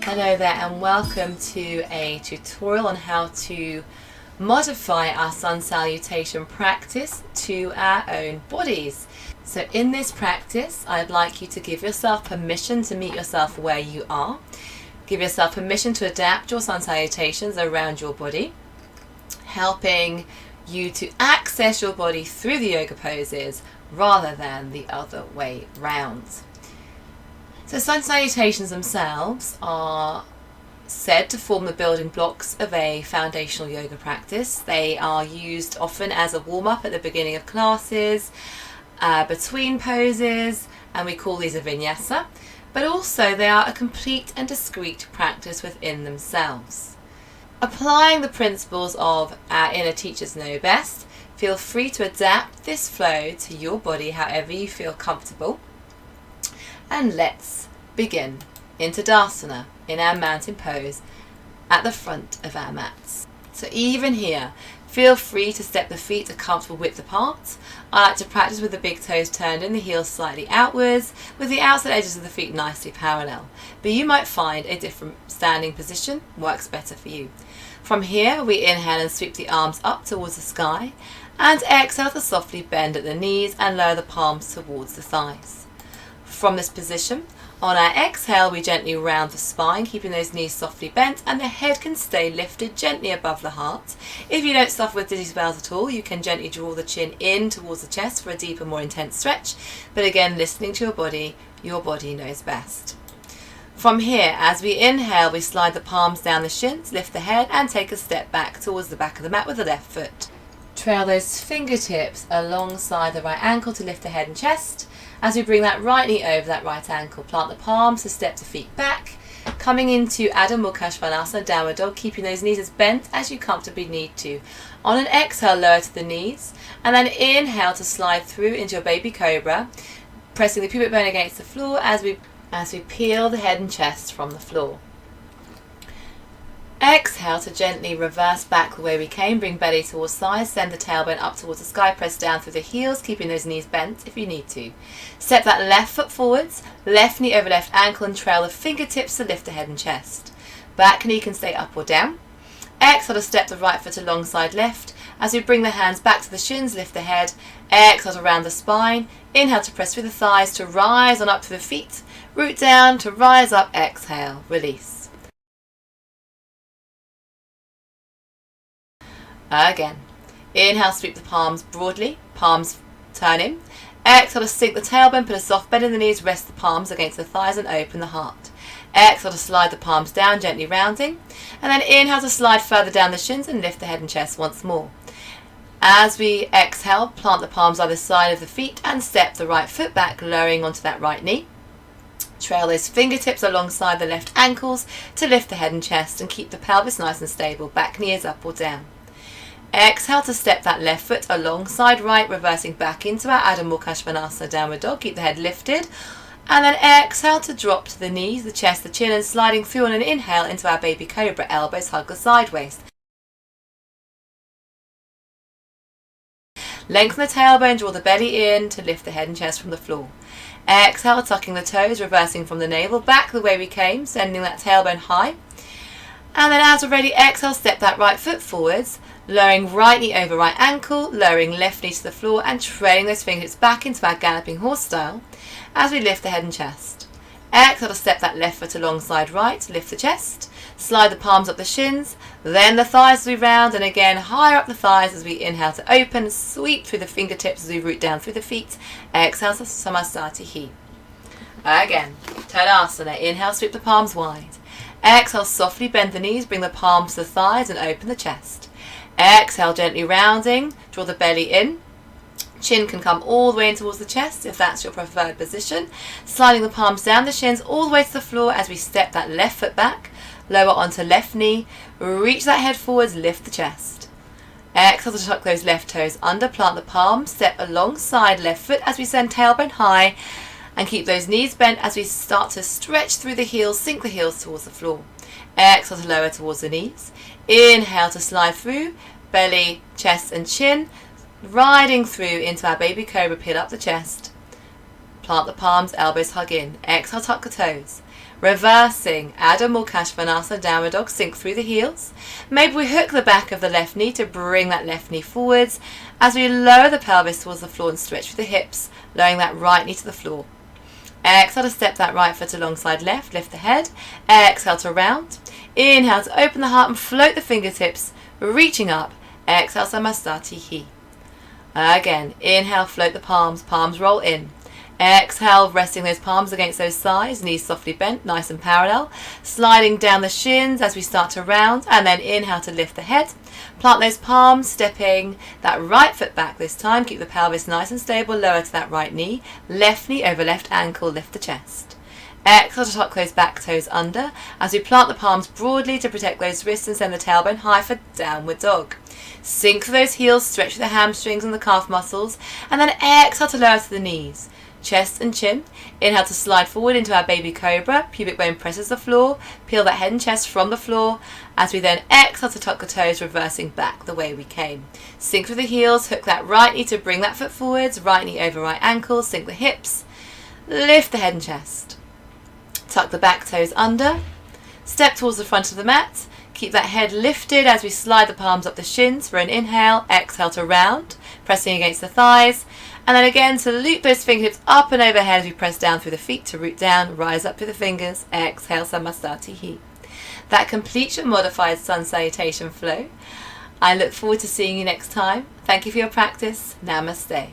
Hello there and welcome to a tutorial on how to modify our sun salutation practice to our own bodies. So in this practice, I'd like you to give yourself permission to meet yourself where you are. Give yourself permission to adapt your sun salutations around your body, helping you to access your body through the yoga poses rather than the other way round. So sun salutations themselves are said to form the building blocks of a foundational yoga practice. They are used often as a warm-up at the beginning of classes, between poses, and we call these a vinyasa, but also they are a complete and discrete practice within themselves. Applying the principles of our inner teachers know best, feel free to adapt this flow to your body however you feel comfortable. And let's begin in Tadasana, in our mountain pose, at the front of our mats. So even here, feel free to step the feet a comfortable width apart. I like to practice with the big toes turned in, the heels slightly outwards, with the outside edges of the feet nicely parallel. But you might find a different standing position works better for you. From here, we inhale and sweep the arms up towards the sky, and exhale to softly bend at the knees and lower the palms towards the thighs. From this position, on our exhale, we gently round the spine, keeping those knees softly bent, and the head can stay lifted gently above the heart. If you don't suffer with dizzy spells at all, you can gently draw the chin in towards the chest for a deeper, more intense stretch. But again, listening to your body knows best. From here, as we inhale, we slide the palms down the shins, lift the head, and take a step back towards the back of the mat with the left foot. Trail those fingertips alongside the right ankle to lift the head and chest. As we bring that right knee over that right ankle, plant the palms to step the feet back, coming into Adho Mukha Svanasana, downward dog, keeping those knees as bent as you comfortably need to. On an exhale, lower to the knees, and then inhale to slide through into your baby cobra, pressing the pubic bone against the floor as we peel the head and chest from the floor. Exhale to gently reverse back the way we came, bring belly towards thighs, send the tailbone up towards the sky, press down through the heels, keeping those knees bent if you need to. Step that left foot forwards, left knee over left ankle, and trail the fingertips to lift the head and chest. Back knee can stay up or down. Exhale to step the right foot alongside left. As we bring the hands back to the shins, lift the head. Exhale to round the spine. Inhale to press through the thighs to rise on up to the feet. Root down to rise up, exhale, release. Again, inhale, sweep the palms broadly, palms turn in. Exhale to sink the tailbone, put a soft bend in the knees, rest the palms against the thighs and open the heart. Exhale to slide the palms down, gently rounding. And then inhale to slide further down the shins and lift the head and chest once more. As we exhale, plant the palms either side of the feet and step the right foot back, lowering onto that right knee. Trail those fingertips alongside the left ankles to lift the head and chest and keep the pelvis nice and stable. Back knee is up or down. Exhale to step that left foot alongside right, reversing back into our Adho Mukha Svanasana, downward dog. Keep the head lifted. And then exhale to drop to the knees, the chest, the chin, and sliding through on an inhale into our baby cobra. Elbows hug the side waist. Lengthen the tailbone, draw the belly in to lift the head and chest from the floor. Exhale, tucking the toes, reversing from the navel, back the way we came, sending that tailbone high. And then as we're ready, exhale, step that right foot forwards, lowering right knee over right ankle, lowering left knee to the floor, and trailing those fingertips back into our galloping horse style as we lift the head and chest. Exhale to step that left foot alongside right, lift the chest, slide the palms up the shins, then the thighs as we round, and again higher up the thighs as we inhale to open, sweep through the fingertips as we root down through the feet. Exhale to Samasthiti. Again, Tadasana, inhale, sweep the palms wide. Exhale, softly bend the knees, bring the palms to the thighs and open the chest. Exhale, gently rounding, draw the belly in. Chin can come all the way in towards the chest if that's your preferred position. Sliding the palms down the shins all the way to the floor as we step that left foot back, lower onto left knee, reach that head forwards, lift the chest. Exhale to tuck those left toes under, plant the palms, step alongside left foot as we send tailbone high, and keep those knees bent as we start to stretch through the heels, sink the heels towards the floor. Exhale to lower towards the knees. Inhale to slide through, belly, chest and chin, riding through into our baby cobra, peel up the chest. Plant the palms, elbows hug in. Exhale, tuck the toes. Reversing, Adho Mukha Svanasana, downward dog, sink through the heels. Maybe we hook the back of the left knee to bring that left knee forwards as we lower the pelvis towards the floor and stretch through the hips, lowering that right knee to the floor. Exhale to step that right foot alongside left, lift the head. Exhale to round. Inhale to open the heart and float the fingertips, reaching up. Exhale, Samastati. Again, inhale, float the palms, palms roll in. Exhale, resting those palms against those thighs, knees softly bent, nice and parallel. Sliding down the shins as we start to round, and then inhale to lift the head. Plant those palms, stepping that right foot back this time. Keep the pelvis nice and stable, lower to that right knee. Left knee over left ankle, lift the chest. Exhale to tuck those back toes under as we plant the palms broadly to protect those wrists and send the tailbone high for downward dog. Sink through those heels, stretch the hamstrings and the calf muscles, and then exhale to lower to the knees. Chest and chin. Inhale to slide forward into our baby cobra. Pubic bone presses the floor. Peel that head and chest from the floor as we then exhale to tuck the toes, reversing back the way we came. Sink through the heels. Hook that right knee to bring that foot forwards. Right knee over right ankle. Sink the hips. Lift the head and chest. Tuck the back toes under. Step towards the front of the mat. Keep that head lifted as we slide the palms up the shins for an inhale. Exhale to round, pressing against the thighs. And then again to loop those fingertips up and overhead as we press down through the feet to root down, rise up through the fingers, exhale, Samastati. That completes your modified sun salutation flow. I look forward to seeing you next time. Thank you for your practice. Namaste.